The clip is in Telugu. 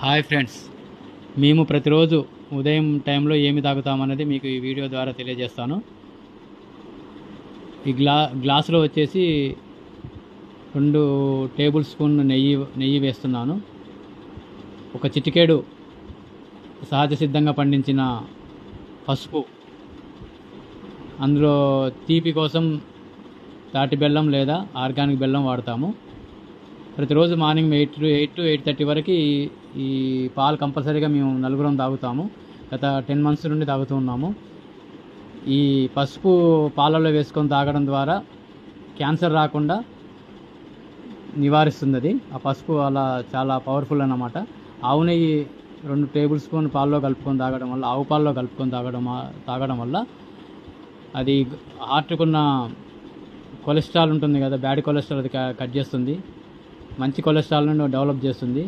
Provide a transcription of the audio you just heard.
హాయ్ ఫ్రెండ్స్, మేము ప్రతిరోజు ఉదయం టైంలో ఏమి తాగుతామన్నది మీకు ఈ వీడియో ద్వారా తెలియజేస్తాను. ఈ గ్లాసులో వచ్చేసి 2 టేబుల్ స్పూన్ నెయ్యి వేస్తున్నాను. ఒక చిటికేడు సహజ సిద్ధంగా పండించిన పసుపు, అందులో తీపి కోసం తాటి బెల్లం లేదా ఆర్గానిక్ బెల్లం వాడతాము. ప్రతిరోజు మార్నింగ్ 8 to 8:30 వరకు ఈ పాలు కంపల్సరీగా మేము నలుగురం తాగుతాము. గత 10 months నుండి తాగుతూ ఉన్నాము. ఈ పసుపు పాలల్లో వేసుకొని తాగడం ద్వారా క్యాన్సర్ రాకుండా నివారిస్తుంది. అది ఆ పసుపు అలా చాలా పవర్ఫుల్ అన్నమాట. ఆవు నెయ్యి 2 టేబుల్ స్పూన్ పాలలో కలుపుకొని తాగడం వల్ల, ఆవు పాలలో కలుపుకొని తాగడం వల్ల అది హార్ట్కున్న కొలెస్ట్రాల్ ఉంటుంది కదా, బ్యాడ్ కొలెస్ట్రాల్ అది కట్ చేస్తుంది. మంచి కొలెస్ట్రాల్ను డెవలప్ చేస్తుంది.